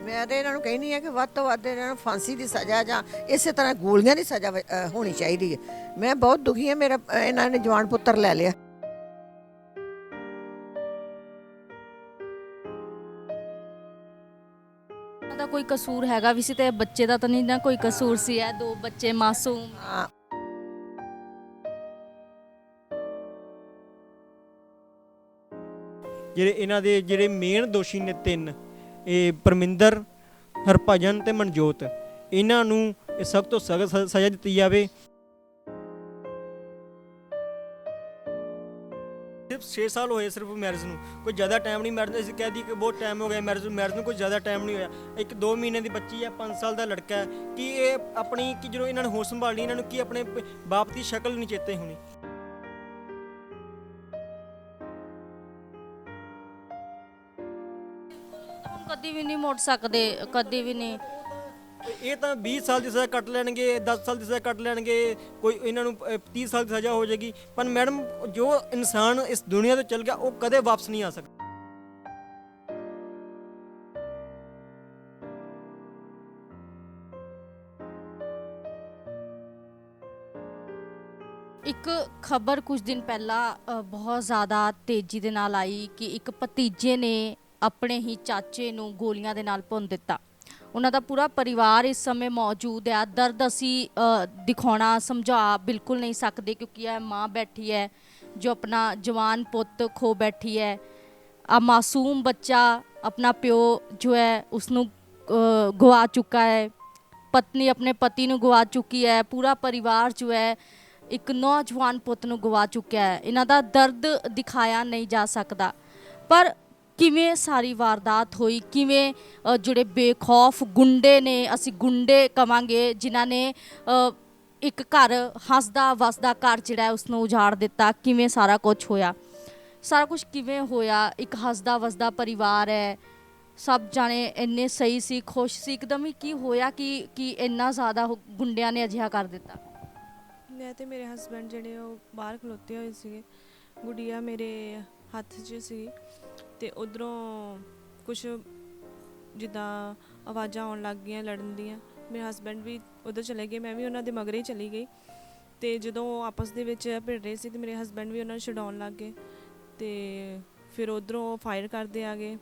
ਮੈਂ ਤਾਂ ਇਹਨਾਂ ਨੂੰ ਕਹਿੰਦੀ ਆ ਕਿ ਵੱਧ ਤੋਂ ਵੱਧ ਇਹਨਾਂ ਨੂੰ ਫਾਂਸੀ ਦੀ ਸਜ਼ਾ ਜਾਂ ਇਸੇ ਤਰ੍ਹਾਂ ਗੋਲੀਆਂ ਦੀ ਸਜ਼ਾ ਹੋਣੀ ਚਾਹੀਦੀ ਹੈ। ਮੈਂ ਬਹੁਤ ਦੁਖੀ ਹਾਂ, ਮੇਰਾ ਇਹਨਾਂ ਨੇ ਜਵਾਨ ਪੁੱਤਰ ਲੈ ਲਿਆ। ਦਾ ਕੋਈ ਕਸੂਰ ਹੈਗਾ ਵੀ ਸੀ ਤੇ ਬੱਚੇ ਦਾ ਤਾਂ ਨਹੀਂ ਨਾ ਕੋਈ ਕਸੂਰ ਸੀ। ਇਹ ਦੋ ਬੱਚੇ ਮਾਸੂਮ। ਹਾਂ, ਜਿਹੜੇ ਇਹਨਾਂ ਦੇ ਜਿਹੜੇ ਮੇਨ ਦੋਸ਼ੀ ਨੇ ਤਿੰਨ, ਇਹ ਪਰਮਿੰਦਰ, ਹਰਭਜਨ ਤੇ ਮਨਜੋਤ, ਇਹਨਾਂ ਨੂੰ ਸਖਤ ਤੋਂ ਸਖਤ ਸਜ਼ਾ ਦਿੱਤੀ ਜਾਵੇ। ਸਿਰਫ 6 ਸਾਲ ਹੋਏ ਸਿਰਫ ਮੈਰਿਜ ਨੂੰ, ਕੋਈ ਜ਼ਿਆਦਾ ਟਾਈਮ ਨਹੀਂ। ਮੈਰਿਜ ਅਸੀਂ ਕਹਿ ਦਈਏ ਕਿ ਬਹੁਤ ਟਾਈਮ ਹੋ ਗਿਆ ਮੈਰਿਜ ਨੂੰ ਕੋਈ ਜ਼ਿਆਦਾ ਟਾਈਮ ਨਹੀਂ ਹੋਇਆ। 1-2 ਮਹੀਨੇ ਦੀ ਬੱਚੀ ਹੈ, 5 ਸਾਲ ਦਾ ਲੜਕਾ ਹੈ। ਕਿ ਇਹ ਆਪਣੀ ਕਿ ਜਦੋਂ ਇਹਨਾਂ ਨੂੰ ਹੋਸ਼ ਸੰਭਾਲਣੀ, ਇਹਨਾਂ ਨੂੰ ਕੀ ਆਪਣੇ ਬਾਪ ਦੀ ਸ਼ਕਲ ਨਹੀਂ ਚੇਤੇ ਹੋਣੀ। ਕਦੀ ਵੀ ਨਹੀਂ ਮੁੜ ਸਕਦੇ, ਕਦੀ ਵੀ ਨਹੀਂ। ਇਹ ਤਾਂ 20 ਸਾਲ ਦੀ ਸਜ਼ਾ ਕੱਟ ਲੈਣਗੇ, 10 ਸਾਲ ਦੀ ਸਜ਼ਾ ਕੱਟ ਲੈਣਗੇ, ਕੋਈ ਇਹਨਾਂ ਨੂੰ 30 ਸਾਲ ਦੀ ਸਜ਼ਾ ਹੋ ਜਾਏਗੀ। ਪਰ ਮੈਡਮ, ਜੋ ਇਨਸਾਨ ਇਸ ਦੁਨੀਆ ਤੋਂ ਚਲ ਗਿਆ ਉਹ ਕਦੇ ਵਾਪਸ ਨਹੀਂ ਆ ਸਕਦਾ। ਇੱਕ ਖਬਰ ਕੁਝ ਦਿਨ ਪਹਿਲਾਂ ਬਹੁਤ ਜ਼ਿਆਦਾ ਤੇਜ਼ੀ ਦੇ ਨਾਲ ਆਈ ਕਿ ਇੱਕ ਭਤੀਜੇ ਨੇ ਆਪਣੇ ਹੀ ਚਾਚੇ ਨੂੰ ਗੋਲੀਆਂ ਦੇ ਨਾਲ ਭੁੰਨ ਦਿੱਤਾ। ਉਹਨਾਂ ਦਾ ਪੂਰਾ ਪਰਿਵਾਰ ਇਸ ਸਮੇਂ ਮੌਜੂਦ ਹੈ। ਦਰਦ ਅਸੀਂ ਦਿਖਾਉਣਾ ਸਮਝਾ ਬਿਲਕੁਲ ਨਹੀਂ ਸਕਦੇ, ਕਿਉਂਕਿ ਇਹ ਮਾਂ ਬੈਠੀ ਹੈ ਜੋ ਆਪਣਾ ਜਵਾਨ ਪੁੱਤ ਖੋ ਬੈਠੀ ਹੈ। ਆ ਮਾਸੂਮ ਬੱਚਾ ਆਪਣਾ ਪਿਓ ਜੋ ਹੈ ਉਸਨੂੰ ਗਵਾ ਚੁੱਕਾ ਹੈ, ਪਤਨੀ ਆਪਣੇ ਪਤੀ ਨੂੰ ਗਵਾ ਚੁੱਕੀ ਹੈ, ਪੂਰਾ ਪਰਿਵਾਰ ਜੋ ਹੈ ਇੱਕ ਨੌਜਵਾਨ ਪੁੱਤ ਨੂੰ ਗਵਾ ਚੁੱਕਿਆ ਹੈ। ਇਹਨਾਂ ਦਾ ਦਰਦ ਦਿਖਾਇਆ ਨਹੀਂ ਜਾ ਸਕਦਾ। ਪਰ ਕਿਵੇਂ ਸਾਰੀ ਵਾਰਦਾਤ ਹੋਈ, ਕਿਵੇਂ ਜਿਹੜੇ ਬੇਖੌਫ ਗੁੰਡੇ ਨੇ, ਅਸੀਂ ਗੁੰਡੇ ਕਵਾਂਗੇ, ਜਿਨ੍ਹਾਂ ਨੇ ਇੱਕ ਘਰ ਹੱਸਦਾ ਵਸਦਾ ਘਰ ਜਿਹੜਾ ਹੈ ਉਸਨੂੰ ਉਜਾੜ ਦਿੱਤਾ, ਕਿਵੇਂ ਸਾਰਾ ਕੁਝ ਹੋਇਆ, ਸਾਰਾ ਕੁਝ ਕਿਵੇਂ ਹੋਇਆ। ਇੱਕ ਹੱਸਦਾ ਵਸਦਾ ਪਰਿਵਾਰ ਹੈ, ਸਭ ਜਾਣੇ ਇੰਨੇ ਸਹੀ ਸੀ, ਖੁਸ਼ ਸੀ, ਇੱਕਦਮ ਹੀ ਕੀ ਹੋਇਆ ਕਿ ਇੰਨਾ ਜ਼ਿਆਦਾ ਗੁੰਡਿਆਂ ਨੇ ਅਜਿਹਾ ਕਰ ਦਿੱਤਾ। ਮੈਂ ਤੇ ਮੇਰੇ ਹਸਬੈਂਡ ਜਿਹੜੇ ਉਹ ਬਾਹਰ ਖਲੋਤੇ ਹੋਏ ਸੀਗੇ, ਗੁੜੀਆ ਮੇਰੇ ਹੱਥ 'ਚ ਸੀ, ਤੇ ਉਧਰੋਂ ਕੁਛ ਜਿੱਦਾਂ ਆਵਾਜ਼ਾਂ ਆਉਣ ਲੱਗ ਗਈਆਂ ਲੜਨ ਦੀਆਂ। ਮੇਰੇ ਹਸਬੈਂਡ ਵੀ ਉਧਰ ਚਲੇ ਗਏ, ਮੈਂ ਵੀ ਉਹਨਾਂ ਦੇ ਮਗਰੇ ਹੀ ਚਲੀ ਗਈ। ਤੇ ਜਦੋਂ ਉਹ ਆਪਸ ਦੇ ਵਿੱਚ ਭਿੜ ਰਹੇ ਸੀ ਤੇ ਮੇਰੇ ਹਸਬੈਂਡ ਵੀ ਉਹਨਾਂ ਨੂੰ ਛਡਾਉਣ ਲੱਗ ਗਏ। ਤੇ ਫਿਰ ਉਧਰੋਂ ਫਾਇਰ ਕਰਦੇ ਆ ਗਏ,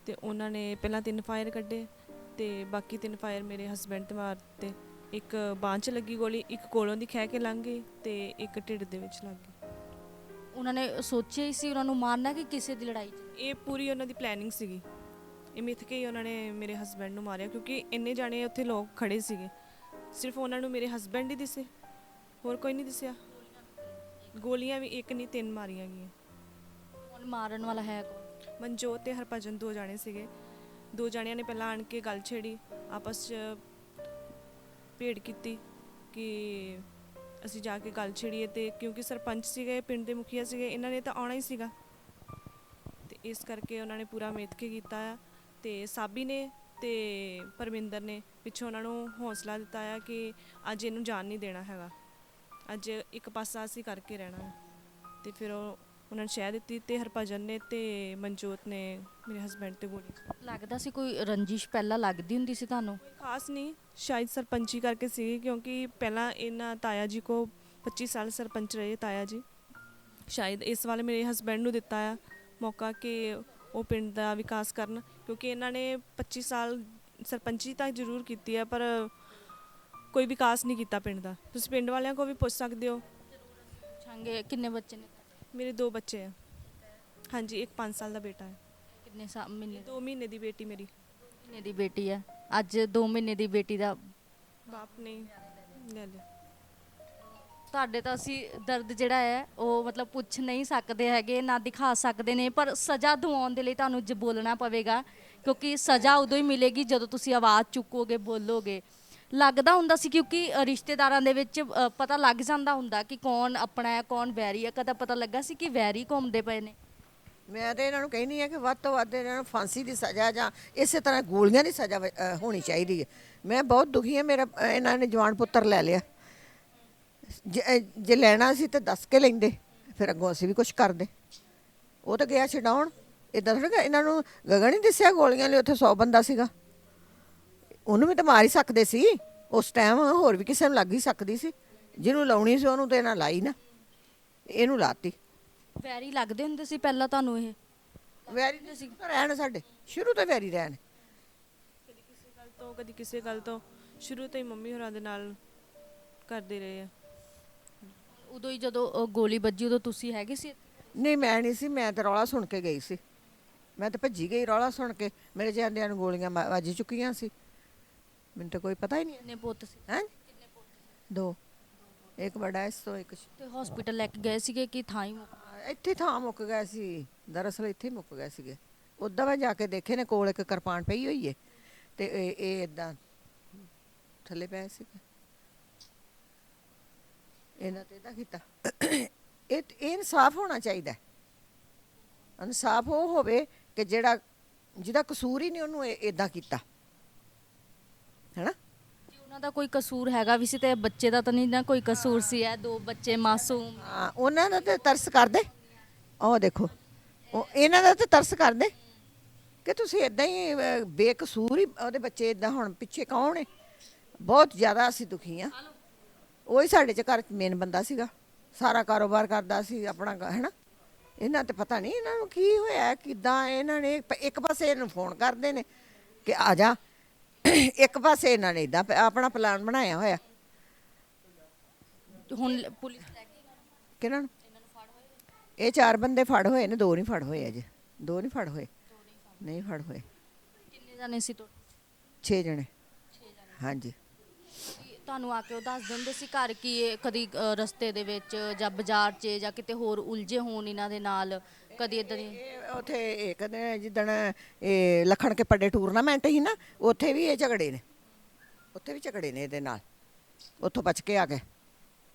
ਤੇ ਉਹਨਾਂ ਨੇ ਪਹਿਲਾਂ 3 ਫਾਇਰ ਕੱਢੇ ਤੇ ਬਾਕੀ 3 ਫਾਇਰ ਮੇਰੇ ਹਸਬੈਂਡ 'ਤੇ ਮਾਰਤੇ। ਇੱਕ ਬਾਂਹ 'ਚ ਲੱਗੀ ਗੋਲੀ, ਇੱਕ ਕੋਲੋਂ ਦੀ ਖਹਿ ਕੇ ਲੰਘ ਗਈ ਤੇ ਇੱਕ ਢਿੱਡ ਦੇ ਵਿੱਚ ਲੱਗ ਗਈ। ਉਹਨਾਂ ਨੇ ਸੋਚਿਆ ਹੀ ਸੀ ਉਹਨਾਂ ਨੂੰ ਮਾਰਨਾ ਕਿ ਕਿਸੇ ਦੀ ਲੜਾਈ 'ਚ? ਇਹ ਪੂਰੀ ਉਹਨਾਂ ਦੀ ਪਲੈਨਿੰਗ ਸੀਗੀ। ਇਹ ਮਿੱਥ ਕੇ ਹੀ ਉਹਨਾਂ ਨੇ ਮੇਰੇ ਹਸਬੈਂਡ ਨੂੰ ਮਾਰਿਆ, ਕਿਉਂਕਿ ਇੰਨੇ ਜਾਣੇ ਉੱਥੇ ਲੋਕ ਖੜੇ ਸੀਗੇ, ਸਿਰਫ ਉਹਨਾਂ ਨੂੰ ਮੇਰੇ ਹਸਬੈਂਡ ਹੀ ਦਿਸੇ, ਹੋਰ ਕੋਈ ਨਹੀਂ ਦਿਸਿਆ। ਗੋਲੀਆਂ ਵੀ ਇੱਕ ਨਹੀਂ 3 ਮਾਰੀਆਂ ਗਈਆਂ। ਹੁਣ ਮਾਰਨ ਵਾਲਾ ਹੈ ਕੌਣ? ਮਨਜੋਤ ਤੇ ਹਰਭਜਨ 2 ਜਾਣੇ ਸੀਗੇ। 2 ਜਾਣਿਆਂ ਨੇ ਪਹਿਲਾਂ ਆਣ ਕੇ ਗੱਲ ਛੇੜੀ, ਆਪਸ 'ਚ ਭੇੜ ਕੀਤੀ ਕਿ ਅਸੀਂ ਜਾ ਕੇ ਗੱਲ ਛੇੜੀਏ। ਤੇ ਕਿਉਂਕਿ ਸਰਪੰਚ ਸੀਗੇ, ਪਿੰਡ ਦੇ ਮੁਖੀਆ ਸੀਗੇ, ਇਹਨਾਂ ਨੇ ਤਾਂ ਆਉਣਾ ਹੀ ਸੀਗਾ, ਤੇ ਇਸ ਕਰਕੇ ਉਹਨਾਂ ਨੇ ਪੂਰਾ ਮਿੱਥ ਕੇ ਕੀਤਾ ਆ। ਤੇ ਸਾਬੀ ਨੇ ਤੇ ਪਰਮਿੰਦਰ ਨੇ ਪਿੱਛੋਂ ਉਹਨਾਂ ਨੂੰ ਹੌਸਲਾ ਦਿੱਤਾ ਆ ਕਿ ਅੱਜ ਇਹਨੂੰ ਜਾਣ ਨਹੀਂ ਦੇਣਾ ਹੈਗਾ, ਅੱਜ ਇੱਕ ਪਾਸਾ ਅਸੀਂ ਕਰਕੇ ਰਹਿਣਾ ਹੈ। ਤੇ ਫਿਰ ਉਹਨਾਂ ਨੇ ਸ਼ਹਿ ਦਿੱਤੀ, ਤੇ ਹਰਭਜਨ ਨੇ ਤੇ ਮਨਜੋਤ ਨੇ ਮੇਰੇ ਹਸਬੈਂਡ ਤੇ ਗੋਲੀ ਚਲਾਈ। ਲੱਗਦਾ ਸੀ ਕੋਈ ਰੰਜਿਸ਼ ਪਹਿਲਾਂ ਲੱਗਦੀ ਹੁੰਦੀ ਸੀ ਤੁਹਾਨੂੰ? ਖਾਸ ਨਹੀਂ, ਸ਼ਾਇਦ ਸਰਪੰਚੀ ਕਰਕੇ ਸੀਗੀ, ਕਿਉਂਕਿ ਪਹਿਲਾਂ ਇਹਨਾਂ ਤਾਇਆ ਜੀ ਕੋ 25 ਸਾਲ ਸਰਪੰਚ ਰਹੇ ਤਾਇਆ ਜੀ। ਸ਼ਾਇਦ ਇਸ ਵਾਲੇ ਮੇਰੇ ਹਸਬੈਂਡ ਨੂੰ ਦਿੱਤਾ ਆ ਮੌਕਾ ਕਿ ਉਹ ਪਿੰਡ ਦਾ ਵਿਕਾਸ ਕਰਨ, ਕਿਉਂਕਿ ਇਹਨਾਂ ਨੇ 25 ਸਾਲ ਸਰਪੰਚੀ ਤਾਂ ਜ਼ਰੂਰ ਕੀਤੀ ਹੈ ਪਰ ਕੋਈ ਵਿਕਾਸ ਨਹੀਂ ਕੀਤਾ ਪਿੰਡ ਦਾ। ਤੁਸੀਂ ਪਿੰਡ ਵਾਲਿਆਂ ਕੋਲ ਵੀ ਪੁੱਛ ਸਕਦੇ ਹੋ। ਪੁੱਛਾਂਗੇ। ਕਿੰਨੇ ਬੱਚੇ ਨੇ? ਮੇਰੇ 2 ਬੱਚੇ ਆ। ਹਾਂਜੀ, ਇੱਕ 5 ਸਾਲ ਦਾ ਬੇਟਾ ਹੈ। ਕਿੰਨੇ ਮਹੀਨੇ? 2 ਮਹੀਨੇ ਦੀ ਬੇਟੀ ਮੇਰੀ। ਮਹੀਨੇ ਦੀ ਬੇਟੀ ਹੈ। ਅੱਜ 2 ਮਹੀਨੇ ਦੀ ਬੇਟੀ ਦਾ ਬਾਪ ਨੇ ਲੈ ਲਿਆ। ਤੁਹਾਡੇ ਤਾਂ ਅਸੀਂ ਦਰਦ ਜਿਹੜਾ ਹੈ ਉਹ ਮਤਲਬ ਪੁੱਛ ਨਹੀਂ ਸਕਦੇ ਹੈਗੇ, ਨਾ ਦਿਖਾ ਸਕਦੇ ਨੇ, ਪਰ ਸਜ਼ਾ ਦਿਵਾਉਣ ਦੇ ਲਈ ਤੁਹਾਨੂੰ ਬੋਲਣਾ ਪਵੇਗਾ, ਕਿਉਂਕਿ ਸਜ਼ਾ ਉਦੋਂ ਹੀ ਮਿਲੇਗੀ ਜਦੋਂ ਤੁਸੀਂ ਆਵਾਜ਼ ਚੁੱਕੋਗੇ, ਬੋਲੋਗੇ। ਲੱਗਦਾ ਹੁੰਦਾ ਸੀ ਕਿਉਂਕਿ ਰਿਸ਼ਤੇਦਾਰਾਂ ਦੇ ਵਿੱਚ ਪਤਾ ਲੱਗ ਜਾਂਦਾ ਹੁੰਦਾ ਕਿ ਕੌਣ ਆਪਣਾ ਹੈ ਕੌਣ ਵੈਰੀ ਹੈ। ਕਦਾ ਪਤਾ ਲੱਗਾ ਸੀ ਕਿ ਵੈਰੀ ਘੁੰਮਦੇ ਪਏ ਨੇ? ਮੈਂ ਤਾਂ ਇਹਨਾਂ ਨੂੰ ਕਹਿੰਦੀ ਆ ਕਿ ਵੱਧ ਤੋਂ ਵੱਧ ਇਹਨਾਂ ਨੂੰ ਫਾਂਸੀ ਦੀ ਸਜ਼ਾ ਜਾਂ ਇਸੇ ਤਰ੍ਹਾਂ ਗੋਲੀਆਂ ਦੀ ਸਜ਼ਾ ਹੋਣੀ ਚਾਹੀਦੀ ਹੈ। ਮੈਂ ਬਹੁਤ ਦੁਖੀ ਹਾਂ, ਮੇਰਾ ਇਹਨਾਂ ਨੇ ਜਵਾਨ ਪੁੱਤਰ ਲੈ ਲਿਆ। ਜੇ ਲੈਣਾ ਸੀ ਤਾਂ ਦੱਸ ਕੇ ਲੈਂਦੇ, ਫਿਰ ਅੱਗੋਂ ਅਸੀਂ ਵੀ ਕੁਛ ਕਰਦੇ। ਉਹ ਤਾਂ ਗਿਆ ਛਡਾਉਣ, ਇੱਦਾਂ ਥੋੜ੍ਹਾ ਇਹਨਾਂ ਨੂੰ ਗਗਨ ਹੀ ਦਿਸਿਆ ਗੋਲੀਆਂ ਲਈ, ਉੱਥੇ 100 ਬੰਦਾ ਸੀਗਾ। ਉਹਨੂੰ ਵੀ ਤਾਂ ਮਾਰ ਹੀ ਸਕਦੇ ਸੀ ਉਸ ਟਾਈਮ, ਹੋਰ ਵੀ ਕਿਸੇ ਨੂੰ ਲੱਗ ਹੀ ਸਕਦੀ ਸੀ। ਜਿਹਨੂੰ ਲਾਉਣੀ ਸੀ ਉਹਨੂੰ ਤੇ ਇਹਨਾਂ ਲਾਈ ਨਾ, ਇਹਨੂੰ ਲਾਤੀ। ਵੈਰੀ ਲੱਗਦੇ ਹੁੰਦੇ ਸੀ ਪਹਿਲਾਂ ਤੁਹਾਨੂੰ ਇਹ? ਵੈਰੀ ਤੇ ਸੀ ਰਹਿਣ, ਸਾਡੇ ਸ਼ੁਰੂ ਤੋਂ ਵੈਰੀ ਰਹਿਣ। ਕਦੀ ਕਿਸੇ ਗੱਲ ਤੋਂ ਕਦੀ ਕਿਸੇ ਗੱਲ ਤੋਂ, ਸ਼ੁਰੂ ਤੋਂ ਹੀ ਮੰਮੀ ਹੋਰਾਂ ਦੇ ਨਾਲ ਕਰਦੇ ਰਹੇ ਆ। ਉਦੋਂ ਹੀ ਜਦੋਂ ਗੋਲੀ ਵੱਜੀ ਉਦੋਂ ਤੁਸੀਂ ਹੈਗੇ ਸੀ? ਨਹੀਂ ਮੈਂ ਨਹੀਂ ਸੀ, ਮੈਂ ਤਾਂ ਰੌਲਾ ਸੁਣ ਕੇ ਗਈ ਸੀ। ਮੈਂ ਤਾਂ ਭੱਜੀ ਗਈ ਰੌਲਾ ਸੁਣ ਕੇ, ਮੇਰੇ ਜਾਂਦਿਆਂ ਨੂੰ ਗੋਲੀਆਂ ਵੱਜ ਚੁੱਕੀਆਂ ਸੀ, ਮੈਨੂੰ ਤਾਂ ਕੋਈ ਪਤਾ ਹੀ ਨਹੀਂ। ਕਿੰਨੇ ਪੁੱਤ ਸੀ? ਹੈ 2, ਇੱਕ ਬੜਾ ਇਸ ਤੋਂ ਇੱਕ ਤੇ ਹਸਪੀਟਲ ਲੈ ਕੇ ਗਏ ਸੀਗੇ ਕਿ ਥਾਂ ਹੀ ਇੱਥੇ ਥਾਂ ਮੁੱਕ ਗਿਆ ਸੀ, ਦਰਅਸਲ ਇੱਥੇ ਹੀ ਮੁੱਕ ਗਏ ਸੀਗੇ। ਉੱਦਾਂ ਮੈਂ ਜਾ ਕੇ ਦੇਖੇ ਨੇ, ਕੋਲ ਇੱਕ ਕਿਰਪਾਨ ਪਈ ਹੋਈ ਹੈ ਤੇ ਇਹ ਇਦਾਂ ਥੱਲੇ ਪਏ ਸੀਗੇ। ਇਹਨਾਂ ਤੇ ਇਹਦਾ ਕੀਤਾ। ਇਹ ਇਨਸਾਫ ਹੋਣਾ ਚਾਹੀਦਾ। ਇਨਸਾਫ ਉਹ ਹੋਵੇ ਕਿ ਜਿਹਦਾ ਕਸੂਰ ਹੀ ਨਹੀਂ ਉਹਨੂੰ ਇਦਾਂ ਕੀਤਾ, ਹੈਨਾ? ਜੇ ਉਹਨਾਂ ਦਾ ਕੋਈ ਕਸੂਰ ਹੈਗਾ ਵੀ ਸੀ ਤੇ ਬੱਚੇ ਦਾ ਤਾਂ ਨਹੀਂ ਨਾ ਕੋਈ ਕਸੂਰ ਸੀ? ਇਹ 2 ਬੱਚੇ ਮਾਸੂਮ। ਹਾਂ, ਉਹਨਾਂ ਦਾ ਤੇ ਤਰਸ ਕਰਦੇ। ਉਹ ਦੇਖੋ, ਉਹ ਇਹਨਾਂ ਦਾ ਤੇ ਤਰਸ ਕਰਦੇ ਕਿ ਤੁਸੀਂ ਇਦਾਂ ਹੀ ਬੇਕਸੂਰ ਹੀ ਉਹਦੇ ਬੱਚੇ ਇਦਾਂ। ਹੁਣ ਪਿੱਛੇ ਕੌਣ ਹੈ? ਬਹੁਤ ਜ਼ਿਆਦਾ ਅਸੀਂ ਦੁਖੀ ਹਾਂ। ਉਹੀ ਸਾਡੇ 'ਚ ਘਰ ਮੇਨ ਬੰਦਾ ਸੀਗਾ, ਸਾਰਾ ਕਾਰੋਬਾਰ ਕਰਦਾ ਸੀ ਆਪਣਾ, ਹੈਨਾ? ਇਹਨਾਂ ਤੇ ਪਤਾ ਨਹੀਂ ਇਹਨਾਂ ਨੂੰ ਕੀ ਹੋਇਆ, ਕਿੱਦਾਂ ਇਹਨਾਂ ਨੇ ਇੱਕ ਪਾਸੇ ਇਹਨੂੰ ਫੋਨ ਕਰਦੇ ਨੇ ਕਿ ਆ ਜਾ, ਇੱਕ ਪਾਸੇ ਇਹਨਾਂ ਨੇ ਇਦਾਂ ਆਪਣਾ ਪਲਾਨ ਬਣਾਇਆ ਹੋਇਆ। ਹੁਣ ਪੁਲਿਸ ਲੈ ਕੇ ਕਿਹਨਾਂ ਨੂੰ? ਇਹ 4 ਬੰਦੇ ਫੜ ਹੋਏ ਨੇ, 2 ਨਹੀਂ ਫੜ ਹੋਏ ਅਜੇ, 2 ਨਹੀਂ ਫੜ ਹੋਏ, ਨਹੀਂ ਫੜ ਹੋਏ। ਕਿੰਨੇ ਜਾਣੇ ਸੀ ਟੋਟਲ? 6 ਜਣੇ। ਹਾਂਜੀ। ਤੁਹਾਨੂੰ ਆ ਕੇ ਉਹ ਦੱਸ ਦਿੰਦੇ ਸੀ ਘਰ ਕੀ ਇਹ ਕਦੀ ਰਸਤੇ ਦੇ ਵਿੱਚ ਜਾਂ ਬਾਜ਼ਾਰ 'ਚ ਜਾਂ ਕਿਤੇ ਹੋਰ ਉਲਝੇ ਹੋਣ ਇਹਨਾਂ ਦੇ ਨਾਲ, ਕਦੀ ਇਦਾਂ ਦੀ? ਇਹ ਉੱਥੇ ਇੱਕ ਦਿਨ ਜਿੱਦਣ ਇਹ ਲੱਖਣ ਕੇ ਪੱਡੇ ਟੂਰਨਾਮੈਂਟ ਸੀ ਨਾ, ਉੱਥੇ ਵੀ ਇਹ ਝਗੜੇ ਨੇ, ਉੱਥੇ ਵੀ ਝਗੜੇ ਨੇ ਇਹਦੇ ਨਾਲ। ਉੱਥੋਂ ਬਚ ਕੇ ਆ ਗਏ,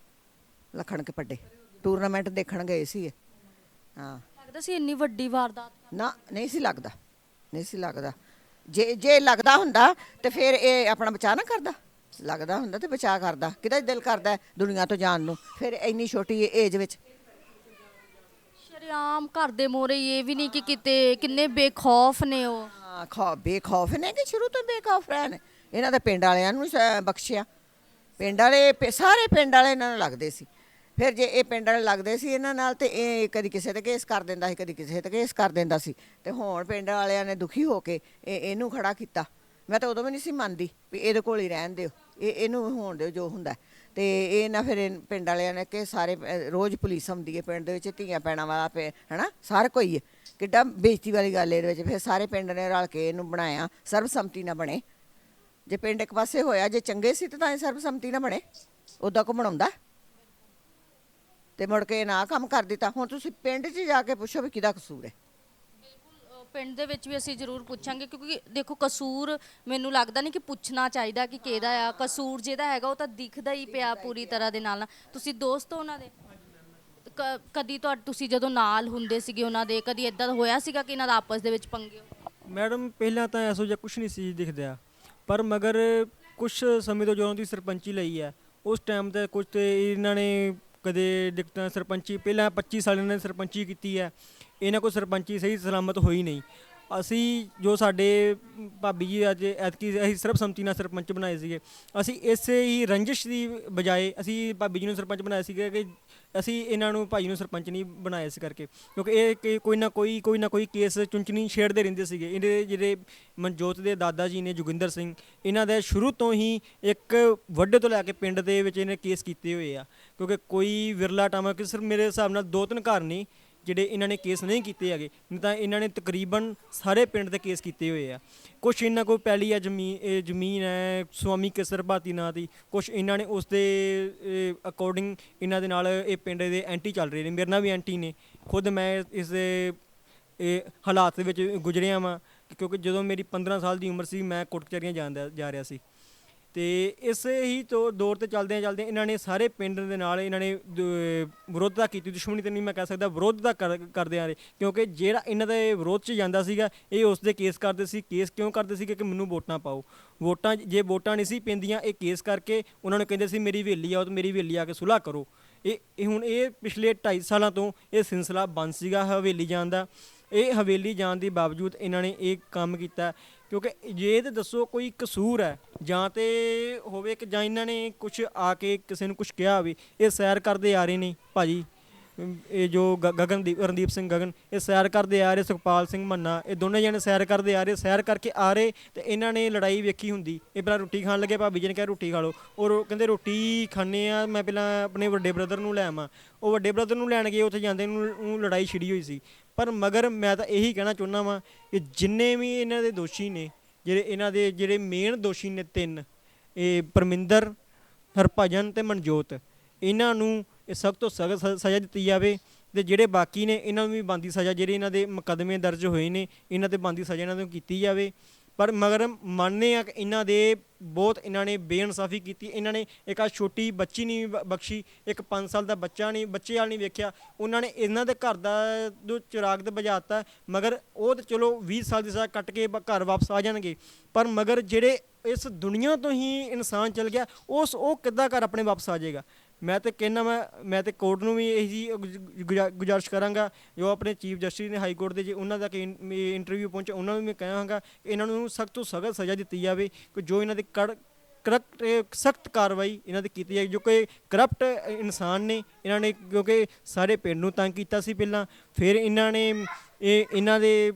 ਲੱਖਣ ਕੇ ਪੱਡੇ ਟੂਰਨਾਮੈਂਟ ਦੇਖਣ ਗਏ ਸੀ ਇਹ। ਹਾਂ, ਲੱਗਦਾ ਸੀ ਇੰਨੀ ਵੱਡੀ ਵਾਰਦਾਤ? ਨਾ ਨਹੀਂ ਸੀ ਲੱਗਦਾ, ਨਹੀਂ ਸੀ ਲੱਗਦਾ। ਜੇ ਲੱਗਦਾ ਹੁੰਦਾ ਤੇ ਫਿਰ ਇਹ ਆਪਣਾ ਬਚਾਅ ਨਾ ਕਰਦਾ। ਲੱਗਦਾ ਹੁੰਦਾ ਤੇ ਬਚਾਅ ਕਰਦਾ। ਕਿਹਦਾ ਦਿਲ ਕਰਦਾ ਦੁਨੀਆ ਤੋਂ ਜਾਣ ਨੂੰ, ਫਿਰ ਇੰਨੀ ਛੋਟੀ ਏਜ ਵਿੱਚ। ਸ਼ਰੇਆਮ ਘਰ ਦੇ ਮੋਰੇ, ਇਹ ਵੀ ਨਹੀਂ ਕਿ ਕਿਤੇ ਕਿੰਨੇ ਬੇਖੌਫ ਨੇ ਉਹ। ਹਾਂ, ਬੇਖੌਫ ਨੇ ਕਿ ਸ਼ੁਰੂ ਤੋਂ ਬੇਖੌਫ ਰਹਿਣ। ਇਹਨਾਂ ਦੇ ਪਿੰਡ ਵਾਲਿਆਂ ਨੂੰ ਬਖਸ਼ਿਆ। ਪਿੰਡ ਵਾਲੇ ਸਾਰੇ ਪਿੰਡ ਵਾਲੇ ਇਹਨਾਂ ਨੂੰ ਲੱਗਦੇ ਸੀ। ਫਿਰ ਜੇ ਇਹ ਪਿੰਡ ਵਾਲੇ ਲੱਗਦੇ ਸੀ ਇਹਨਾਂ ਨਾਲ ਤੇ ਇਹ ਕਦੀ ਕਿਸੇ ਤੇ ਕੇਸ ਕਰ ਦਿੰਦਾ ਸੀ, ਕਦੀ ਕਿਸੇ ਤੇ ਕੇਸ ਕਰ ਦਿੰਦਾ ਸੀ। ਤੇ ਹੁਣ ਪਿੰਡ ਵਾਲਿਆਂ ਨੇ ਦੁਖੀ ਹੋ ਕੇ ਇਹਨੂੰ ਖੜਾ ਕੀਤਾ। ਮੈਂ ਤਾਂ ਉਦੋਂ ਵੀ ਨਹੀਂ ਸੀ ਮੰਨਦੀ ਵੀ ਇਹਦੇ ਕੋਲ ਹੀ ਰਹਿਣ ਦਿਓ, ਇਹਨੂੰ ਹੋਣ ਦਿਓ ਜੋ ਹੁੰਦਾ। ਤੇ ਇਹ ਨਾ ਫਿਰ ਪਿੰਡ ਵਾਲਿਆਂ ਨੇ ਕਿ ਸਾਰੇ ਰੋਜ਼ ਪੁਲਿਸ ਆਉਂਦੀ ਹੈ ਪਿੰਡ ਦੇ ਵਿੱਚ, ਧੀਆਂ ਭੈਣਾਂ ਵਾਲਾ ਹੈਨਾ, ਸਾਰਾ ਕੋਈ ਹੈ। ਕਿੱਡਾ ਬੇਇੱਜ਼ਤੀ ਵਾਲੀ ਗੱਲ ਇਹਦੇ ਵਿੱਚ। ਫਿਰ ਸਾਰੇ ਪਿੰਡ ਨੇ ਰਲ ਕੇ ਇਹਨੂੰ ਬਣਾਇਆ, ਸਰਬਸੰਮਤੀ ਨਾਲ ਬਣੇ। ਜੇ ਪਿੰਡ ਇੱਕ ਪਾਸੇ ਹੋਇਆ, ਜੇ ਚੰਗੇ ਸੀ ਤਾਂ ਇਹ ਸਰਬਸੰਮਤੀ ਨਾਲ ਬਣੇ। ਉੱਦਾਂ ਕੋ ਬਣਾਉਂਦਾ ਤੇ ਮੁੜ ਕੇ ਨਾ ਕੰਮ ਕਰ ਦਿੱਤਾ। ਹੁਣ ਤੁਸੀਂ ਪਿੰਡ 'ਚ ਜਾ ਕੇ ਪੁੱਛੋ ਵੀ ਕਿਹਦਾ ਕਸੂਰ ਹੈ। ਪਿੰਡ ਦੇ ਵਿੱਚ ਵੀ ਅਸੀਂ ਜ਼ਰੂਰ ਪੁੱਛਾਂਗੇ, ਕਿਉਂਕਿ ਦੇਖੋ ਕਸੂਰ ਮੈਨੂੰ ਲੱਗਦਾ ਨਹੀਂ ਕਿ ਪੁੱਛਣਾ ਚਾਹੀਦਾ ਕਿ ਕਿਹਦਾ ਆ ਕਸੂਰ। ਜਿਹਦਾ ਹੈਗਾ ਉਹ ਤਾਂ ਦਿਖਦਾ ਹੀ ਪਿਆ ਪੂਰੀ ਤਰ੍ਹਾਂ ਦੇ ਨਾਲ। ਤੁਸੀਂ ਦੋਸਤ ਹੋ ਉਹਨਾਂ ਦੇ? ਕਦੀ ਤੁਸੀਂ ਜਦੋਂ ਨਾਲ ਹੁੰਦੇ ਸੀਗੇ ਉਹਨਾਂ ਦੇ, ਕਦੀ ਇਦਾਂ ਹੋਇਆ ਸੀਗਾ ਕਿ ਇਹਨਾਂ ਦਾ ਆਪਸ ਦੇ ਵਿੱਚ ਪੰਗੇ? ਮੈਡਮ ਪਹਿਲਾਂ ਤਾਂ ਐਸੋ ਜਿਹਾ ਕੁਝ ਨਹੀਂ ਸੀ ਦਿਖਦਾ, ਪਰ ਮਗਰ ਕੁਝ ਸਮੇਂ ਤੋਂ ਜਦੋਂ ਦੀ ਸਰਪੰਚੀ ਲਈ ਹੈ ਉਸ ਟਾਈਮ ਤੇ ਕੁਝ ਤੇ ਇਹਨਾਂ ਨੇ ਕਦੇ ਦਿੱਕਤਾਂ। ਸਰਪੰਚੀ ਪਹਿਲਾਂ 25 ਸਾਲ ਇਹਨਾਂ ਨੇ ਸਰਪੰਚੀ ਕੀਤੀ ਹੈ, ਇਹਨਾਂ ਕੋਲ ਸਰਪੰਚੀ ਸਹੀ ਸਲਾਮਤ ਹੋਈ ਨਹੀਂ। ਅਸੀਂ ਜੋ ਸਾਡੇ ਭਾਬੀ ਜੀ ਅੱਜ ਐਤਕੀ ਅਸੀਂ ਸਰਬਸੰਮਤੀ ਨਾਲ ਸਰਪੰਚ ਬਣਾਏ ਸੀਗੇ। ਅਸੀਂ ਇਸੇ ਹੀ ਰੰਜਿਸ਼ ਦੀ ਬਜਾਏ ਅਸੀਂ ਭਾਬੀ ਜੀ ਨੂੰ ਸਰਪੰਚ ਬਣਾਇਆ ਸੀਗਾ ਕਿ ਅਸੀਂ ਇਹਨਾਂ ਨੂੰ ਭਾਈ ਨੂੰ ਸਰਪੰਚ ਨਹੀਂ ਬਣਾਇਆ ਇਸ ਕਰਕੇ, ਕਿਉਂਕਿ ਇਹ ਕੋਈ ਨਾ ਕੋਈ ਕੇਸ ਚੁੰਚਣੀ ਛੇੜਦੇ ਰਹਿੰਦੇ ਸੀਗੇ। ਇਹਦੇ ਜਿਹੜੇ ਮਨਜੋਤ ਦੇ ਦਾਦਾ ਜੀ ਨੇ ਜੋਗਿੰਦਰ ਸਿੰਘ, ਇਹਨਾਂ ਦੇ ਸ਼ੁਰੂ ਤੋਂ ਹੀ ਇੱਕ ਵੱਡੇ ਤੋਂ ਲੈ ਕੇ ਪਿੰਡ ਦੇ ਵਿੱਚ ਇਹਨੇ ਕੇਸ ਕੀਤੇ ਹੋਏ ਆ। ਕਿਉਂਕਿ ਕੋਈ ਵਿਰਲਾ ਟਾਈਮ ਕਿ ਸਿਰਫ ਮੇਰੇ ਹਿਸਾਬ ਨਾਲ 2-3 ਘਰ ਨਹੀਂ ਜਿਹੜੇ ਇਹਨਾਂ ਨੇ ਕੇਸ ਨਹੀਂ ਕੀਤੇ ਹੈਗੇ, ਨਹੀਂ ਤਾਂ ਇਹਨਾਂ ਨੇ ਤਕਰੀਬਨ ਸਾਰੇ ਪਿੰਡ ਦੇ ਕੇਸ ਕੀਤੇ ਹੋਏ ਆ। ਕੁਛ ਇਹਨਾਂ ਕੋਲ ਪੈਲੀ ਆ, ਜ਼ਮੀਨ ਹੈ ਸਵਾਮੀ ਕੇਸਰ ਭਾਤੀ ਨਾਂ ਦੀ। ਕੁਛ ਇਹਨਾਂ ਨੇ ਉਸ ਦੇ ਅਕੋਰਡਿੰਗ ਇਹਨਾਂ ਦੇ ਨਾਲ ਇਹ ਪਿੰਡ ਦੇ ਐਂਟੀ ਚੱਲ ਰਹੇ ਨੇ, ਮੇਰੇ ਨਾਲ ਵੀ ਐਂਟੀ ਨੇ। ਖੁਦ ਮੈਂ ਇਸ ਹਾਲਾਤ ਦੇ ਵਿੱਚ ਗੁਜ਼ਰਿਆ ਵਾਂ, ਕਿਉਂਕਿ ਜਦੋਂ ਮੇਰੀ 15 ਸਾਲ ਦੀ ਉਮਰ ਸੀ ਮੈਂ ਕੋਰਟ ਕਚਹਿਰੀਆਂ ਜਾ ਰਿਹਾ ਸੀ। ਤੇ ਇਸੇ ਹੀ ਤੋਂ ਦੌਰ 'ਤੇ ਚੱਲਦਿਆਂ ਇਹਨਾਂ ਨੇ ਸਾਰੇ ਪਿੰਡ ਦੇ ਨਾਲ ਇਹਨਾਂ ਨੇ ਵਿਰੋਧਤਾ ਕੀਤੀ। ਦੁਸ਼ਮਣੀ ਤਾਂ ਨਹੀਂ ਮੈਂ ਕਹਿ ਸਕਦਾ, ਵਿਰੋਧਤਾ ਕਰਦੇ ਆ ਰਹੇ, ਕਿਉਂਕਿ ਜਿਹੜਾ ਇਹਨਾਂ ਦੇ ਵਿਰੋਧ 'ਚ ਜਾਂਦਾ ਸੀਗਾ ਇਹ ਉਸ ਦੇ ਕੇਸ ਕਰਦੇ ਸੀ। ਕੇਸ ਕਿਉਂ ਕਰਦੇ ਸੀ? ਕਿ ਮੈਨੂੰ ਵੋਟਾਂ ਪਾਓ। ਜੇ ਵੋਟਾਂ ਨਹੀਂ ਸੀ ਪੈਂਦੀਆਂ ਇਹ ਕੇਸ ਕਰਕੇ ਉਹਨਾਂ ਨੂੰ ਕਹਿੰਦੇ ਸੀ ਮੇਰੀ ਹਵੇਲੀ ਆਓ ਤੇ ਮੇਰੀ ਹਵੇਲੀ ਆ ਕੇ ਸੁਲ੍ਹਾ ਕਰੋ। ਇਹ ਹੁਣ ਪਿਛਲੇ 2.5 ਸਾਲਾਂ ਤੋਂ ਇਹ ਸਿਲਸਿਲਾ ਬੰਦ ਸੀਗਾ ਹਵੇਲੀ ਜਾਣ ਦਾ। ਇਹ ਹਵੇਲੀ ਜਾਣ ਦੇ ਬਾਵਜੂਦ ਇਹਨਾਂ ਨੇ ਇਹ ਕੰਮ ਕੀਤਾ। ਕਿਉਂਕਿ ਜੇ ਇਹ ਤਾਂ ਦੱਸੋ ਕੋਈ ਕਸੂਰ ਹੈ ਜਾਂ ਤੇ ਹੋਵੇ ਕਿ ਜਾਂ ਇਹਨਾਂ ਨੇ ਕੁਝ ਆ ਕੇ ਕਿਸੇ ਨੂੰ ਕੁਝ ਕਿਹਾ ਹੋਵੇ। ਇਹ ਸੈਰ ਕਰਦੇ ਆ ਰਹੇ ਨੇ ਭਾਜੀ, ਇਹ ਜੋ ਗਗਨਦੀਪ ਰਣਦੀਪ ਸਿੰਘ ਗਗਨ, ਇਹ ਸੈਰ ਕਰਦੇ ਆ ਰਹੇ, ਸੁਖਪਾਲ ਸਿੰਘ ਮੰਨਾ, ਇਹ ਦੋਨੇ ਜਣੇ ਸੈਰ ਕਰਦੇ ਆ ਰਹੇ, ਸੈਰ ਕਰਕੇ ਆ ਰਹੇ ਤੇ ਇਹਨਾਂ ਨੇ ਲੜਾਈ ਵੇਖੀ ਹੁੰਦੀ। ਇਹ ਪਹਿਲਾਂ ਰੋਟੀ ਖਾਣ ਲੱਗੇ, ਭਾਬੀ ਜੀ ਨੇ ਕਿਹਾ ਰੋਟੀ ਖਾ ਲਓ, ਔਰ ਕਹਿੰਦੇ ਰੋਟੀ ਖਾਣੇ ਆ, ਮੈਂ ਪਹਿਲਾਂ ਆਪਣੇ ਵੱਡੇ ਬ੍ਰਦਰ ਨੂੰ ਲੈ ਆਵਾਂ। ਉਹ ਵੱਡੇ ਬ੍ਰਦਰ ਨੂੰ ਲੈਣ ਗਏ, ਉੱਥੇ ਜਾਂਦੇ ਨੂੰ ਲੜਾਈ ਛਿੜੀ ਹੋਈ ਸੀ। ਪਰ ਮਗਰ ਮੈਂ ਤਾਂ ਇਹੀ ਕਹਿਣਾ ਚਾਹੁੰਦਾ ਵਾਂ ਕਿ ਜਿੰਨੇ ਵੀ ਇਹਨਾਂ ਦੇ ਦੋਸ਼ੀ ਨੇ, ਇਹਨਾਂ ਦੇ ਜਿਹੜੇ ਮੇਨ ਦੋਸ਼ੀ ਨੇ 3, ਇਹ ਪਰਮਿੰਦਰ, ਹਰਭਜਨ ਤੇ ਮਨਜੋਤ, ਇਹਨਾਂ ਨੂੰ ਇਹ ਸਖਤ ਤੋਂ ਸਖਤ ਸਜ਼ਾ ਦਿੱਤੀ ਜਾਵੇ ਤੇ ਜਿਹੜੇ ਬਾਕੀ ਨੇ ਇਹਨਾਂ ਨੂੰ ਵੀ ਬਣਦੀ ਸਜ਼ਾ, ਜਿਹੜੇ ਇਹਨਾਂ ਦੇ ਮੁਕੱਦਮੇ ਦਰਜ ਹੋਏ ਨੇ ਇਹਨਾਂ ਤੇ ਬਣਦੀ ਸਜ਼ਾ ਇਹਨਾਂ ਨੂੰ ਕੀਤੀ ਜਾਵੇ। ਪਰ ਮਗਰ ਮੰਨਦੇ ਆ ਕਿ ਇਹਨਾਂ ਦੇ ਬਹੁਤ ਇਹਨਾਂ ਨੇ ਬੇਇਨਸਾਫੀ ਕੀਤੀ। ਇਹਨਾਂ ਨੇ ਇੱਕ ਆ ਛੋਟੀ ਬੱਚੀ ਨਹੀਂ ਬਖਸ਼ੀ, ਇੱਕ 5 ਸਾਲ ਦਾ ਬੱਚਾ ਨਹੀਂ, ਬੱਚੇ ਵਾਲ ਨਹੀਂ ਵੇਖਿਆ। ਉਹਨਾਂ ਨੇ ਇਹਨਾਂ ਦੇ ਘਰ ਦਾ ਜੋ ਚਿਰਾਗ ਤੇ ਬੁਝਾਤਾ, ਮਗਰ ਉਹ ਤਾਂ ਚਲੋ 20 ਸਾਲ ਦੀ ਸਜ਼ਾ ਕੱਟ ਕੇ ਘਰ ਵਾਪਸ ਆ ਜਾਣਗੇ। ਪਰ ਮਗਰ ਜਿਹੜੇ ਇਸ ਦੁਨੀਆ ਤੋਂ ਹੀ ਇਨਸਾਨ ਚਲ ਗਿਆ, ਉਹ ਕਿੱਦਾਂ ਘਰ ਆਪਣੇ ਵਾਪਸ ਆ ਜਾਏਗਾ। ਮੈਂ ਤਾਂ ਕਹਿੰਦਾ ਮੈਂ ਤਾਂ ਕੋਰਟ ਨੂੰ ਵੀ ਇਹ ਜੀ ਗੁਜ਼ਾਰਿਸ਼ ਕਰਾਂਗਾ, ਜੋ ਆਪਣੇ ਚੀਫ ਜਸਟਿਸ ਨੇ ਹਾਈ ਕੋਰਟ ਦੇ, ਜੇ ਉਹਨਾਂ ਦਾ ਇੰਟਰਵਿਊ ਪਹੁੰਚਿਆ ਉਹਨਾਂ ਨੂੰ ਮੈਂ ਕਹਾਂਗਾ ਕਿ ਇਹਨਾਂ ਨੂੰ ਸਖਤ ਤੋਂ ਸਖਤ ਸਜ਼ਾ ਦਿੱਤੀ ਜਾਵੇ, ਕਿ ਜੋ ਇਹਨਾਂ ਦੇ ਕਰਪਟ ਸਖਤ ਕਾਰਵਾਈ ਇਹਨਾਂ ਦੀ ਕੀਤੀ ਜਾਏ। ਜੋ ਕਿ ਕਰਪਟ ਇਨਸਾਨ ਨੇ, ਇਹਨਾਂ ਨੇ ਕਿਉਂਕਿ ਸਾਰੇ ਪਿੰਡ ਨੂੰ ਤੰਗ ਕੀਤਾ ਸੀ ਪਹਿਲਾਂ, ਫਿਰ ਇਹਨਾਂ ਨੇ ਇਹਨਾਂ ਦੇ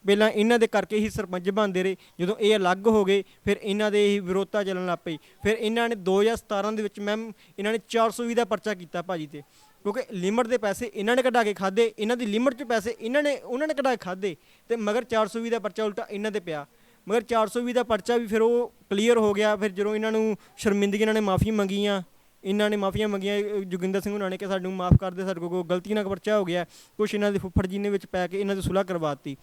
ਪਹਿਲਾਂ ਇਹਨਾਂ ਦੇ ਕਰਕੇ ਹੀ ਸਰਪੰਚ ਬਣਦੇ ਰਹੇ। ਜਦੋਂ ਇਹ ਅਲੱਗ ਹੋ ਗਏ ਫਿਰ ਇਹਨਾਂ ਦੇ ਹੀ ਵਿਰੋਧਤਾ ਚੱਲਣ ਲੱਗ ਪਈ। ਫਿਰ ਇਹਨਾਂ ਨੇ 2017 ਦੇ ਵਿੱਚ ਮੈਮ ਇਹਨਾਂ ਨੇ 420 ਦਾ ਪਰਚਾ ਕੀਤਾ ਭਾਜੀ ਤੇ, ਕਿਉਂਕਿ ਲਿਮਟ ਦੇ ਪੈਸੇ ਇਹਨਾਂ ਨੇ ਕਢਾ ਕੇ ਖਾਦੇ, ਇਹਨਾਂ ਦੀ ਲਿਮਟ 'ਚ ਪੈਸੇ ਉਹਨਾਂ ਨੇ ਕਢਾ ਕੇ ਖਾਦੇ, ਤੇ ਮਗਰ 420 ਦਾ ਪਰਚਾ ਉਲਟਾ ਇਹਨਾਂ ਤੇ ਪਿਆ। ਮਗਰ 420 ਦਾ ਪਰਚਾ ਵੀ ਫਿਰ ਉਹ ਕਲੀਅਰ ਹੋ ਗਿਆ। ਫਿਰ ਜਦੋਂ ਇਹਨਾਂ ਨੂੰ ਸ਼ਰਮਿੰਦਗੀ ਇਹਨਾਂ ਨੇ ਮਾਫੀ ਮੰਗੀਆਂ, ਇਹਨਾਂ ਨੇ ਮਾਫੀਆਂ ਮੰਗੀਆਂ ਜੋਗਿੰਦਰ ਸਿੰਘ ਉਹਨਾਂ ਨੇ ਕਿ ਸਾਨੂੰ ਮਾਫ ਕਰ ਦੇ, ਸਾਡੇ ਕੋਲ ਗਲਤੀ ਨਾਲ ਪਰਚਾ ਹੋ ਗਿਆ। ਕੁਛ ਇਹਨਾਂ ਦੇ ਫੁੱਫੜ ਜੀ ਨੇ ਵਿੱਚ ਪੈ ਕੇ ਇਹਨਾਂ ਦੀ ਸੁਲ੍ਹਾ ਕਰਵਾਤੀ।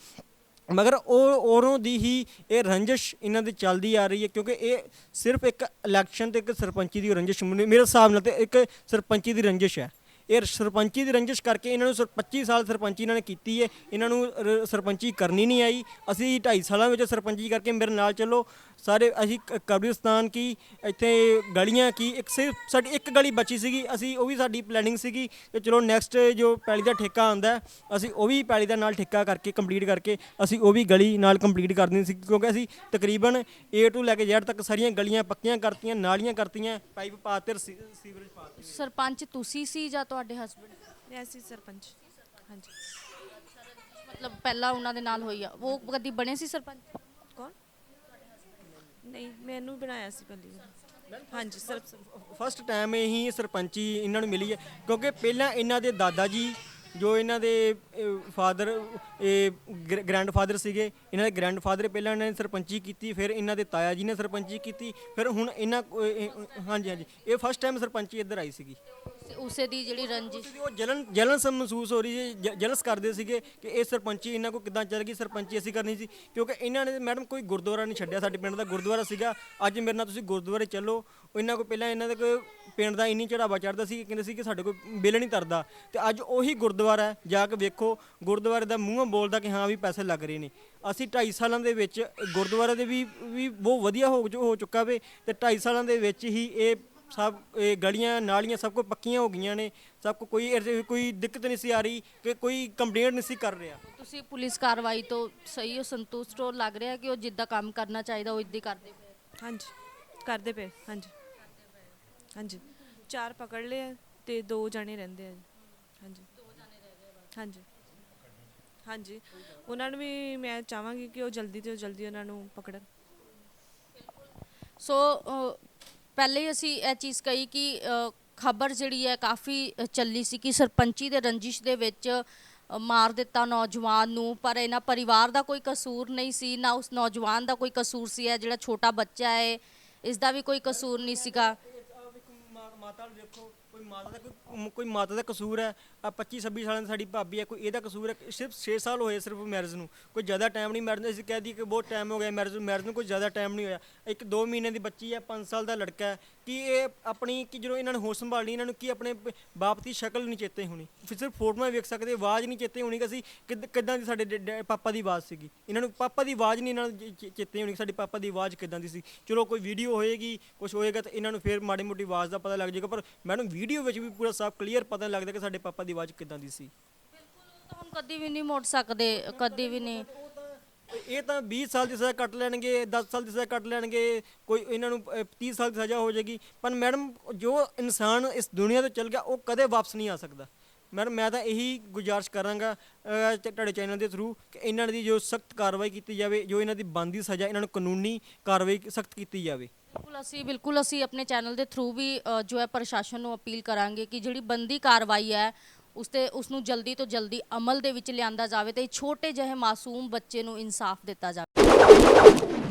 ਮਗਰ ਉਦੋਂ ਦੀ ਹੀ ਇਹ ਰੰਜਿਸ਼ ਇਹਨਾਂ ਦੀ ਚੱਲਦੀ ਆ ਰਹੀ ਹੈ, ਕਿਉਂਕਿ ਇਹ ਸਿਰਫ ਇੱਕ ਇਲੈਕਸ਼ਨ ਤੇ ਇੱਕ ਸਰਪੰਚੀ ਦੀ ਰੰਜਿਸ਼ ਮੇਰੇ ਹਿਸਾਬ ਨਾਲ ਤੇ ਇੱਕ ਸਰਪੰਚੀ ਦੀ ਰੰਜਿਸ਼ ਹੈ। ਇਹ ਸਰਪੰਚੀ ਦੀ ਰੰਜਿਸ਼ ਕਰਕੇ ਇਹਨਾਂ ਨੂੰ 25 ਸਾਲ ਸਰਪੰਚੀ ਇਹਨਾਂ ਨੇ ਕੀਤੀ ਹੈ, ਇਹਨਾਂ ਨੂੰ ਸਰਪੰਚੀ ਕਰਨੀ ਨਹੀਂ ਆਈ। ਅਸੀਂ 2.5 ਸਾਲਾਂ ਵਿੱਚ ਸਰਪੰਚੀ ਕਰਕੇ ਮੇਰੇ ਨਾਲ ਚੱਲੋ ਸਾਰੇ, ਅਸੀਂ ਕਬਰਿਸਤਾਨ ਕੀ ਇੱਥੇ ਗਲੀਆਂ ਕੀ, ਇੱਕ ਸਿਰਫ ਸਾਡੀ ਇੱਕ ਗਲੀ ਬਚੀ ਸੀਗੀ, ਅਸੀਂ ਉਹ ਵੀ ਸਾਡੀ ਪਲੈਨਿੰਗ ਸੀਗੀ ਕਿ ਚਲੋ ਨੈਕਸਟ ਜੋ ਪੈਲੀ ਦਾ ਠੇਕਾ ਆਉਂਦਾ ਅਸੀਂ ਉਹ ਵੀ ਪੈਲੀ ਦਾ ਨਾਲ ਠੇਕਾ ਕਰਕੇ ਕੰਪਲੀਟ ਕਰਕੇ ਅਸੀਂ ਉਹ ਵੀ ਗਲੀ ਨਾਲ ਕੰਪਲੀਟ ਕਰ ਦੇਣੀ ਸੀ, ਕਿਉਂਕਿ ਅਸੀਂ ਤਕਰੀਬਨ A to ਲੈ ਕੇ Z ਤੱਕ ਸਾਰੀਆਂ ਗਲੀਆਂ ਪੱਕੀਆਂ ਕਰਤੀਆਂ, ਨਾਲੀਆਂ ਕਰਤੀਆਂ, ਪਾਈਪ ਪਾਤੇ, ਸੀਵਰੇਜ ਪਾਤੇ। ਸਰਪੰਚ ਤੁਸੀਂ ਸੀ ਜਾਂ ਤੁਹਾਡੇ ਹਸਬੰਡ? ਐਸੀ ਸਰਪੰਚ, ਹਾਂਜੀ। ਮਤਲਬ ਪਹਿਲਾਂ ਉਹਨਾਂ ਦੇ ਨਾਲ ਹੋਈ ਆ, ਉਹ ਕਦੀ ਬਣੇ ਸੀ ਸਰਪੰਚ? ਕੌਣ? ਨਹੀਂ, ਮੈਨੂੰ ਬਣਾਇਆ ਸੀ ਪਹਿਲੀ ਵਾਰ, ਹਾਂਜੀ। ਫਸਟ ਟਾਈਮ ਹੀ ਸਰਪੰਚੀ ਇਹਨਾਂ ਨੂੰ ਮਿਲੀ ਹੈ, ਕਿਉਂਕਿ ਪਹਿਲਾਂ ਇਹਨਾਂ ਦੇ ਦਾਦਾ ਜੀ ਜੋ ਇਹਨਾਂ ਦੇ ਫਾਦਰ ਗ੍ਰੈਂਡਫਾਦਰ ਸੀਗੇ, ਇਹਨਾਂ ਦੇ ਗ੍ਰੈਂਡਫਾਦਰ ਪਹਿਲਾਂ ਇਹਨਾਂ ਨੇ ਸਰਪੰਚੀ ਕੀਤੀ, ਫਿਰ ਇਹਨਾਂ ਦੇ ਤਾਇਆ ਜੀ ਨੇ ਸਰਪੰਚੀ ਕੀਤੀ, ਫਿਰ ਹੁਣ ਇਹਨਾਂ ਹਾਂਜੀ ਇਹ ਫਸਟ ਟਾਈਮ ਸਰਪੰਚੀ ਇੱਧਰ ਆਈ ਸੀਗੀ। ਉਸੇ ਦੀ ਜਿਹੜੀ ਰੰਜਿਸ਼, ਉਹ ਜਲਨ ਮਹਿਸੂਸ ਹੋ ਰਹੀ ਸੀ, ਜਲਸ ਕਰਦੇ ਸੀਗੇ ਕਿ ਇਹ ਸਰਪੰਚੀ ਇਹਨਾਂ ਕੋਲ ਕਿੱਦਾਂ ਚੱਲ ਗਈ, ਸਰਪੰਚੀ ਅਸੀਂ ਕਰਨੀ ਸੀ। ਕਿਉਂਕਿ ਇਹਨਾਂ ਨੇ ਮੈਡਮ ਕੋਈ ਗੁਰਦੁਆਰਾ ਨਹੀਂ ਛੱਡਿਆ, ਸਾਡੇ ਪਿੰਡ ਦਾ ਗੁਰਦੁਆਰਾ ਸੀਗਾ। ਅੱਜ ਮੇਰੇ ਨਾਲ ਤੁਸੀਂ ਗੁਰਦੁਆਰੇ ਚੱਲੋ, ਇਹਨਾਂ ਕੋਲ ਪਹਿਲਾਂ ਇਹਨਾਂ ਦੇ ਕੋਈ ਪਿੰਡ ਦਾ ਇੰਨੀ ਚੜਾਵਾ ਚੜ੍ਹਦਾ ਸੀ, ਕਹਿੰਦੇ ਸੀ ਕਿ ਸਾਡੇ ਕੋਲ ਬਿੱਲ ਨਹੀਂ ਤਰਦਾ, ਤੇ ਅੱਜ ਉਹੀ ਗੁਰਦੁਆਰਾ ਹੈ, ਜਾ ਕੇ ਵੇਖੋ ਗੁਰਦੁਆਰੇ ਦਾ ਮੂੰਹੋਂ ਬੋਲਦਾ ਕਿ ਹਾਂ ਵੀ ਪੈਸੇ ਲੱਗ ਰਹੇ ਨੇ। ਅਸੀਂ 2.5 ਸਾਲਾਂ ਦੇ ਵਿੱਚ ਗੁਰਦੁਆਰੇ ਦੇ ਵੀ ਬਹੁਤ ਵਧੀਆ ਹੋ ਚੁੱਕਾ ਵੇ, ਤੇ 2.5 ਸਾਲਾਂ ਦੇ ਵਿੱਚ ਹੀ ਇਹ ਸਭ ਗਲੀਆਂ ਨਾਲੀਆਂ ਸਭ ਕੁਝ ਪੱਕੀਆਂ ਹੋ ਗਈਆਂ ਨੇ, ਸਭ ਕੁ ਕੋਈ ਦਿੱਕਤ ਨਹੀਂ ਸੀ ਆ ਰਹੀ, ਕਿ ਕੋਈ ਕੰਪਲੇਂਟ ਨਹੀਂ ਸੀ ਕਰ ਰਿਹਾ। ਤੁਸੀਂ ਪੁਲਿਸ ਕਾਰਵਾਈ ਤੋਂ ਸਹੀ ਹੋ, ਸੰਤੁਸ਼ਟ ਹੋ? ਲੱਗ ਰਿਹਾ ਕਿ ਉਹ ਜਿੱਦਾਂ ਕੰਮ ਕਰਨਾ ਚਾਹੀਦਾ ਉਹ ਇੱਦਾਂ ਕਰਦੇ ਪਏ? ਹਾਂਜੀ, ਕਰਦੇ ਪਏ, ਹਾਂਜੀ ਹਾਂਜੀ। 4 ਪਕੜ ਲਏ ਆ ਤੇ 2 ਜਣੇ ਰਹਿੰਦੇ ਆ, ਹਾਂਜੀ। 2 ਜਣੇ ਰਹਿ ਗਏ ਬਸ, ਹਾਂਜੀ ਹਾਂਜੀ। ਉਹਨਾਂ ਨੂੰ ਵੀ ਮੈਂ ਚਾਹਾਂਗੀ ਕਿ ਉਹ ਜਲਦੀ ਤੋਂ ਜਲਦੀ ਉਹਨਾਂ ਨੂੰ ਪਕੜਨ। ਸੋ ਪਹਿਲੇ ਹੀ ਅਸੀਂ ਇਹ ਚੀਜ਼ ਕਹੀ ਕਿ ਖਬਰ ਜਿਹੜੀ ਹੈ ਕਾਫੀ ਚੱਲੀ ਸੀ ਕਿ ਸਰਪੰਚੀ ਦੇ ਰੰਜਿਸ਼ ਦੇ ਵਿੱਚ ਮਾਰ ਦਿੱਤਾ ਨੌਜਵਾਨ ਨੂੰ, ਪਰ ਇਹਨਾਂ ਪਰਿਵਾਰ ਦਾ ਕੋਈ ਕਸੂਰ ਨਹੀਂ ਸੀ, ਨਾ ਉਸ ਨੌਜਵਾਨ ਦਾ ਕੋਈ ਕਸੂਰ ਸੀ। ਹੈ ਜਿਹੜਾ ਛੋਟਾ ਬੱਚਾ ਹੈ ਇਸ ਦਾ ਵੀ ਕੋਈ ਕਸੂਰ ਨਹੀਂ ਸੀਗਾ। ਮਾਤਾ ਨੂੰ ਦੇਖੋ, ਕੋਈ ਮਾਤਾ ਦਾ ਕਸੂਰ ਹੈ, ਆ 25-26 ਸਾਲਾਂ ਦੀ ਸਾਡੀ ਭਾਬੀ ਹੈ, ਕੋਈ ਇਹਦਾ ਕਸੂਰ ਹੈ? ਸਿਰਫ 6 ਸਾਲ ਹੋਏ ਸਿਰਫ ਮੈਰਿਜ ਨੂੰ, ਕੋਈ ਜ਼ਿਆਦਾ ਟਾਈਮ ਨਹੀਂ। ਮੈਰਿਜ ਅਸੀਂ ਕਹਿ ਦਈਏ ਕਿ ਬਹੁਤ ਟਾਈਮ ਹੋ ਗਿਆ ਮੈਰਿਜ ਨੂੰ ਕੋਈ ਜ਼ਿਆਦਾ ਟਾਈਮ ਨਹੀਂ ਹੋਇਆ। 1-2 ਮਹੀਨੇ ਦੀ ਬੱਚੀ ਹੈ, 5 ਸਾਲ ਦਾ ਲੜਕਾ ਹੈ। ਕਿ ਇਹ ਆਪਣੀ ਕਿ ਜਦੋਂ ਇਹਨਾਂ ਨੂੰ ਹੋਸ਼ ਸੰਭਾਲਣੀ, ਇਹਨਾਂ ਨੂੰ ਕੀ ਆਪਣੇ ਬਾਪ ਦੀ ਸ਼ਕਲ ਨਹੀਂ ਚੇਤੇ ਹੋਣੀ, ਸਿਰਫ ਫੋਟੋਆਂ ਵੇਖ ਸਕਦੇ, ਆਵਾਜ਼ ਨਹੀਂ ਚੇਤੇ ਹੋਣੀ ਕਿ ਅਸੀਂ ਕਿੱਦਾਂ ਦੀ ਸਾਡੇ ਪਾਪਾ ਦੀ ਆਵਾਜ਼ ਸੀਗੀ। ਇਹਨਾਂ ਨੂੰ ਪਾਪਾ ਦੀ ਆਵਾਜ਼ ਨਹੀਂ ਇਹਨਾਂ ਨੂੰ ਚੇਤੇ ਹੋਣੀ, ਸਾਡੀ ਪਾਪਾ ਦੀ ਆਵਾਜ਼ ਕਿੱਦਾਂ ਦੀ ਸੀ। ਚਲੋ ਕੋਈ ਵੀਡੀਓ ਹੋਏਗੀ, ਕੁਝ ਹੋਏਗਾ ਤਾਂ ਇਹਨਾਂ ਨੂੰ ਫਿਰ ਮਾੜੀ ਮੋਟੀ ਆਵਾਜ਼ ਦਾ ਪਤਾ ਲੱਗ ਜਾਏਗਾ, ਪਰ ਮੈਨੂੰ ਵੀਡੀਓ ਵਿੱਚ ਵੀ ਪੂਰਾ ਸਾਫ਼ ਕਲੀਅਰ ਪਤਾ ਲੱਗਦਾ ਕਿ ਸਾਡੇ ਪਾਪਾ ਦੀ ਆਵਾਜ਼ ਕਿੱਦਾਂ ਦੀ ਸੀ। ਬਿਲਕੁਲ, ਤਾਂ ਹੁਣ ਕਦੀ ਵੀ ਨਹੀਂ ਮੋੜ ਸਕਦੇ, ਕਦੀ ਵੀ ਨਹੀਂ। ਇਹ ਤਾਂ 20 ਸਾਲ ਦੀ ਸਜ਼ਾ ਕੱਟ ਲੈਣਗੇ, 10 ਸਾਲ ਦੀ ਸਜ਼ਾ ਕੱਟ ਲੈਣਗੇ, ਕੋਈ ਇਹਨਾਂ ਨੂੰ 30 ਸਾਲ ਦੀ ਸਜ਼ਾ ਹੋ ਜਾਏਗੀ, ਪਰ ਮੈਡਮ ਜੋ ਇਨਸਾਨ ਇਸ ਦੁਨੀਆ ਤੋਂ ਚਲ ਗਿਆ ਉਹ ਕਦੇ ਵਾਪਸ ਨਹੀਂ ਆ ਸਕਦਾ। ਮੈਡਮ ਮੈਂ ਤਾਂ ਇਹੀ ਗੁਜ਼ਾਰਿਸ਼ ਕਰਾਂਗਾ ਤੁਹਾਡੇ ਚੈਨਲ ਦੇ ਥਰੂ ਕਿ ਇਹਨਾਂ ਦੀ ਜੋ ਸਖਤ ਕਾਰਵਾਈ ਕੀਤੀ ਜਾਵੇ, ਜੋ ਇਹਨਾਂ ਦੀ ਬਣਦੀ ਸਜ਼ਾ, ਇਹਨਾਂ ਨੂੰ ਕਾਨੂੰਨੀ ਕਾਰਵਾਈ ਸਖਤ ਕੀਤੀ ਜਾਵੇ। ਬਿਲਕੁਲ ਅਸੀਂ ਆਪਣੇ ਚੈਨਲ ਦੇ ਥਰੂ ਵੀ ਜੋ ਹੈ ਪ੍ਰਸ਼ਾਸਨ ਨੂੰ ਅਪੀਲ ਕਰਾਂਗੇ ਕਿ ਜਿਹੜੀ ਬੰਦੀ ਕਾਰਵਾਈ ਹੈ ਉਸ ਨੂੰ ਜਲਦੀ ਤੋਂ ਜਲਦੀ ਅਮਲ ਦੇ ਵਿੱਚ ਲਿਆਂਦਾ ਜਾਵੇ ਤੇ ਛੋਟੇ ਜਿਹੇ ਮਾਸੂਮ ਬੱਚੇ ਨੂੰ ਇਨਸਾਫ ਦਿੱਤਾ ਜਾਵੇ।